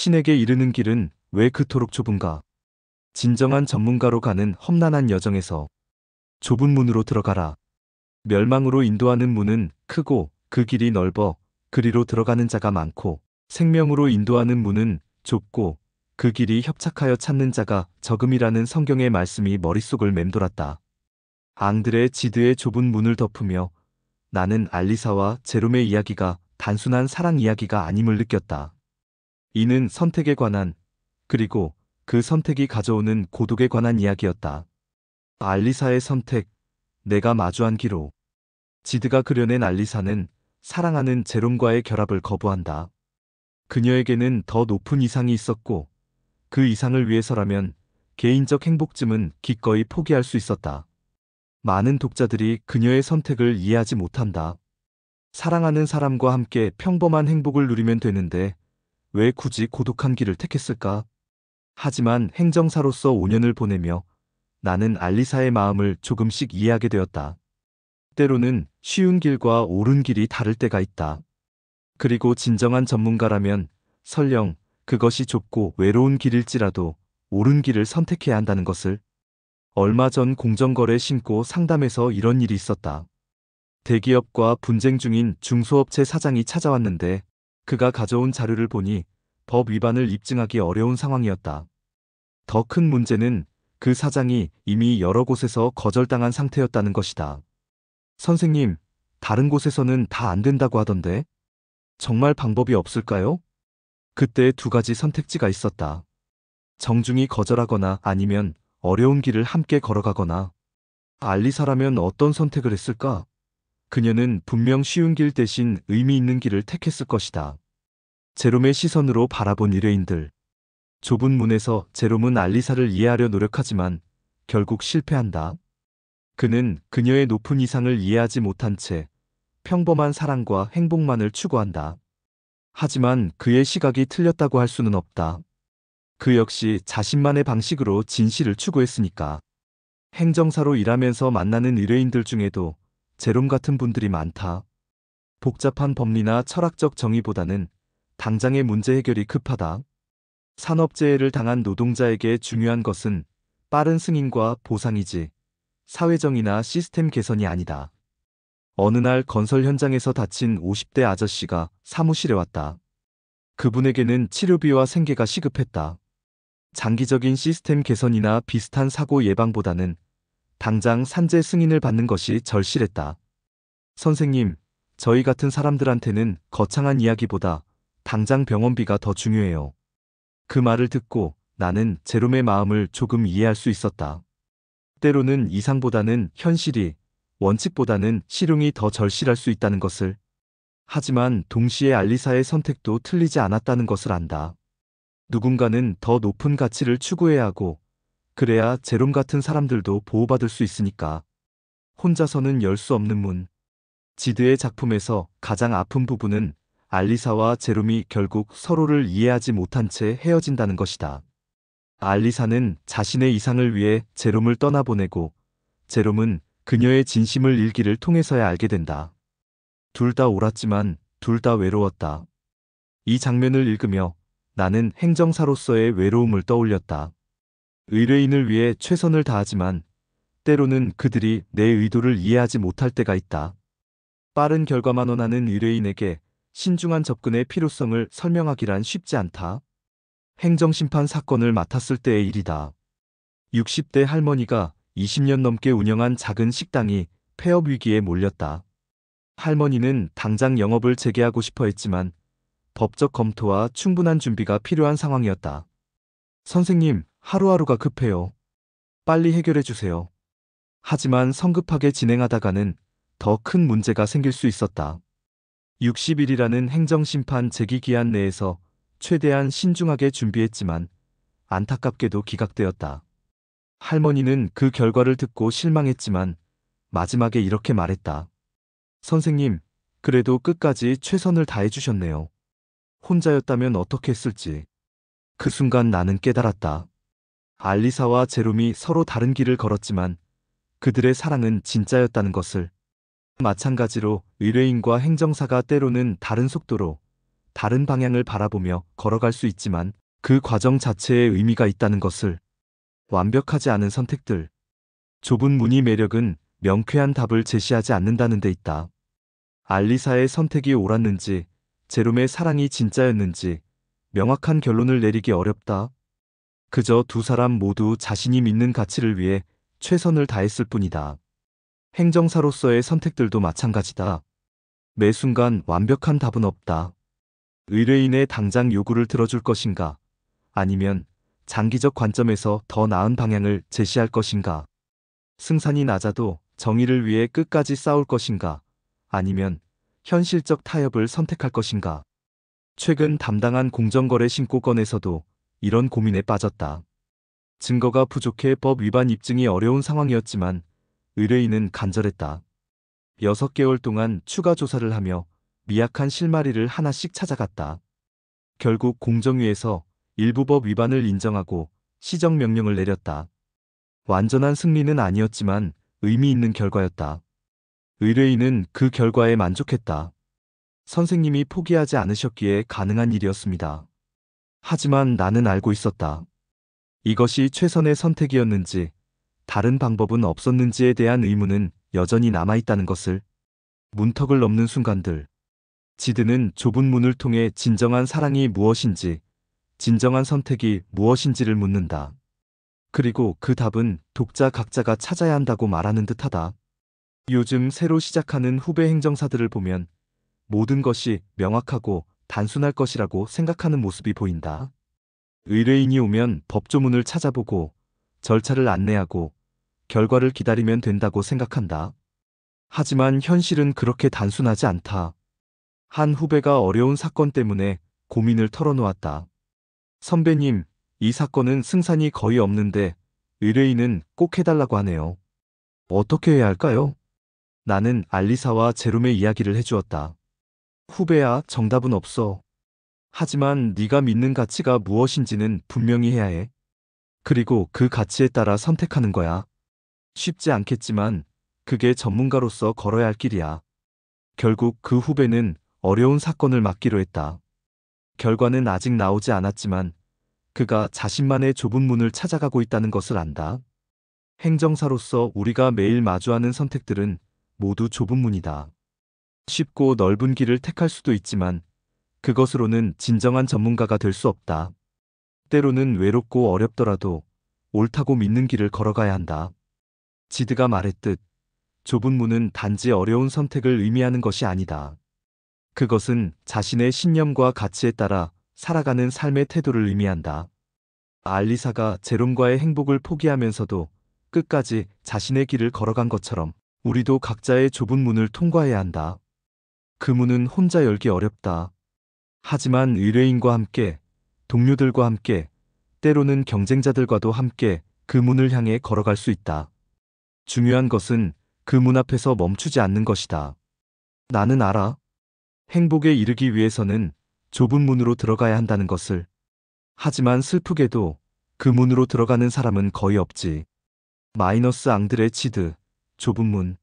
신에게 이르는 길은 왜 그토록 좁은가? 진정한 전문가로 가는 험난한 여정에서 좁은 문으로 들어가라. 멸망으로 인도하는 문은 크고 그 길이 넓어 그리로 들어가는 자가 많고, 생명으로 인도하는 문은 좁고 그 길이 협착하여 찾는 자가 적음이라는 성경의 말씀이 머릿속을 맴돌았다. 앙드레 지드의 좁은 문을 덮으며 나는 알리사와 제롬의 이야기가 단순한 사랑 이야기가 아님을 느꼈다. 이는 선택에 관한, 그리고 그 선택이 가져오는 고독에 관한 이야기였다. 알리사의 선택, 내가 마주한 기로. 지드가 그려낸 알리사는 사랑하는 제롬과의 결합을 거부한다. 그녀에게는 더 높은 이상이 있었고, 그 이상을 위해서라면 개인적 행복쯤은 기꺼이 포기할 수 있었다. 많은 독자들이 그녀의 선택을 이해하지 못한다. 사랑하는 사람과 함께 평범한 행복을 누리면 되는데 왜 굳이 고독한 길을 택했을까? 하지만 행정사로서 5년을 보내며 나는 알리사의 마음을 조금씩 이해하게 되었다. 때로는 쉬운 길과 옳은 길이 다를 때가 있다. 그리고 진정한 전문가라면 설령 그것이 좁고 외로운 길일지라도 옳은 길을 선택해야 한다는 것을. 얼마 전 공정거래 신고 상담에서 이런 일이 있었다. 대기업과 분쟁 중인 중소업체 사장이 찾아왔는데 그가 가져온 자료를 보니 법 위반을 입증하기 어려운 상황이었다. 더 큰 문제는 그 사장이 이미 여러 곳에서 거절당한 상태였다는 것이다. 선생님, 다른 곳에서는 다 안 된다고 하던데 정말 방법이 없을까요? 그때 두 가지 선택지가 있었다. 정중히 거절하거나 아니면 어려운 길을 함께 걸어가거나. 알리사라면 어떤 선택을 했을까? 그녀는 분명 쉬운 길 대신 의미 있는 길을 택했을 것이다. 제롬의 시선으로 바라본 의뢰인들. 좁은 문에서 제롬은 알리사를 이해하려 노력하지만 결국 실패한다. 그는 그녀의 높은 이상을 이해하지 못한 채 평범한 사랑과 행복만을 추구한다. 하지만 그의 시각이 틀렸다고 할 수는 없다. 그 역시 자신만의 방식으로 진실을 추구했으니까. 행정사로 일하면서 만나는 의뢰인들 중에도 제롬 같은 분들이 많다. 복잡한 법리나 철학적 정의보다는 당장의 문제 해결이 급하다. 산업재해를 당한 노동자에게 중요한 것은 빠른 승인과 보상이지 사회정의나 시스템 개선이 아니다. 어느 날 건설 현장에서 다친 50대 아저씨가 사무실에 왔다. 그분에게는 치료비와 생계가 시급했다. 장기적인 시스템 개선이나 비슷한 사고 예방보다는 당장 산재 승인을 받는 것이 절실했다. 선생님, 저희 같은 사람들한테는 거창한 이야기보다 당장 병원비가 더 중요해요. 그 말을 듣고 나는 제롬의 마음을 조금 이해할 수 있었다. 때로는 이상보다는 현실이, 원칙보다는 실용이 더 절실할 수 있다는 것을. 하지만 동시에 알리사의 선택도 틀리지 않았다는 것을 안다. 누군가는 더 높은 가치를 추구해야 하고, 그래야 제롬 같은 사람들도 보호받을 수 있으니까. 혼자서는 열 수 없는 문. 지드의 작품에서 가장 아픈 부분은 알리사와 제롬이 결국 서로를 이해하지 못한 채 헤어진다는 것이다. 알리사는 자신의 이상을 위해 제롬을 떠나보내고, 제롬은 그녀의 진심을 일기를 통해서야 알게 된다. 둘 다 옳았지만 둘 다 외로웠다. 이 장면을 읽으며 나는 행정사로서의 외로움을 떠올렸다. 의뢰인을 위해 최선을 다하지만 때로는 그들이 내 의도를 이해하지 못할 때가 있다. 빠른 결과만 원하는 의뢰인에게 신중한 접근의 필요성을 설명하기란 쉽지 않다. 행정심판 사건을 맡았을 때의 일이다. 60대 할머니가 20년 넘게 운영한 작은 식당이 폐업 위기에 몰렸다. 할머니는 당장 영업을 재개하고 싶어 했지만 법적 검토와 충분한 준비가 필요한 상황이었다. 선생님, 하루하루가 급해요. 빨리 해결해 주세요. 하지만 성급하게 진행하다가는 더 큰 문제가 생길 수 있었다. 60일이라는 행정심판 제기 기한 내에서 최대한 신중하게 준비했지만 안타깝게도 기각되었다. 할머니는 그 결과를 듣고 실망했지만 마지막에 이렇게 말했다. 선생님, 그래도 끝까지 최선을 다해 주셨네요. 혼자였다면 어떻게 했을지. 그 순간 나는 깨달았다. 알리사와 제롬이 서로 다른 길을 걸었지만 그들의 사랑은 진짜였다는 것을. 마찬가지로 의뢰인과 행정사가 때로는 다른 속도로, 다른 방향을 바라보며 걸어갈 수 있지만 그 과정 자체에 의미가 있다는 것을. 완벽하지 않은 선택들. 좁은 문의 매력은 명쾌한 답을 제시하지 않는다는 데 있다. 알리사의 선택이 옳았는지, 제롬의 사랑이 진짜였는지 명확한 결론을 내리기 어렵다. 그저 두 사람 모두 자신이 믿는 가치를 위해 최선을 다했을 뿐이다. 행정사로서의 선택들도 마찬가지다. 매 순간 완벽한 답은 없다. 의뢰인의 당장 요구를 들어줄 것인가? 아니면 장기적 관점에서 더 나은 방향을 제시할 것인가? 승산이 낮아도 정의를 위해 끝까지 싸울 것인가? 아니면 현실적 타협을 선택할 것인가? 최근 담당한 공정거래 신고건에서도 이런 고민에 빠졌다. 증거가 부족해 법 위반 입증이 어려운 상황이었지만 의뢰인은 간절했다. 6개월 동안 추가 조사를 하며 미약한 실마리를 하나씩 찾아갔다. 결국 공정위에서 일부 법 위반을 인정하고 시정명령을 내렸다. 완전한 승리는 아니었지만 의미 있는 결과였다. 의뢰인은 그 결과에 만족했다. 선생님이 포기하지 않으셨기에 가능한 일이었습니다. 하지만 나는 알고 있었다. 이것이 최선의 선택이었는지, 다른 방법은 없었는지에 대한 의문은 여전히 남아있다는 것을. 문턱을 넘는 순간들. 지드는 좁은 문을 통해 진정한 사랑이 무엇인지, 진정한 선택이 무엇인지를 묻는다. 그리고 그 답은 독자 각자가 찾아야 한다고 말하는 듯하다. 요즘 새로 시작하는 후배 행정사들을 보면 모든 것이 명확하고 단순할 것이라고 생각하는 모습이 보인다. 의뢰인이 오면 법조문을 찾아보고 절차를 안내하고 결과를 기다리면 된다고 생각한다. 하지만 현실은 그렇게 단순하지 않다. 한 후배가 어려운 사건 때문에 고민을 털어놓았다. 선배님, 이 사건은 승산이 거의 없는데 의뢰인은 꼭 해달라고 하네요. 어떻게 해야 할까요? 나는 알리사와 제롬의 이야기를 해주었다. 후배야, 정답은 없어. 하지만 네가 믿는 가치가 무엇인지는 분명히 해야 해. 그리고 그 가치에 따라 선택하는 거야. 쉽지 않겠지만 그게 전문가로서 걸어야 할 길이야. 결국 그 후배는 어려운 사건을 맡기로 했다. 결과는 아직 나오지 않았지만 그가 자신만의 좁은 문을 찾아가고 있다는 것을 안다. 행정사로서 우리가 매일 마주하는 선택들은 모두 좁은 문이다. 쉽고 넓은 길을 택할 수도 있지만 그것으로는 진정한 전문가가 될 수 없다. 때로는 외롭고 어렵더라도 옳다고 믿는 길을 걸어가야 한다. 지드가 말했듯 좁은 문은 단지 어려운 선택을 의미하는 것이 아니다. 그것은 자신의 신념과 가치에 따라 살아가는 삶의 태도를 의미한다. 알리사가 제롬과의 행복을 포기하면서도 끝까지 자신의 길을 걸어간 것처럼 우리도 각자의 좁은 문을 통과해야 한다. 그 문은 혼자 열기 어렵다. 하지만 의뢰인과 함께, 동료들과 함께, 때로는 경쟁자들과도 함께 그 문을 향해 걸어갈 수 있다. 중요한 것은 그 문 앞에서 멈추지 않는 것이다. 나는 알아. 행복에 이르기 위해서는 좁은 문으로 들어가야 한다는 것을. 하지만 슬프게도 그 문으로 들어가는 사람은 거의 없지. 마이너스 앙드레 지드, 좁은 문.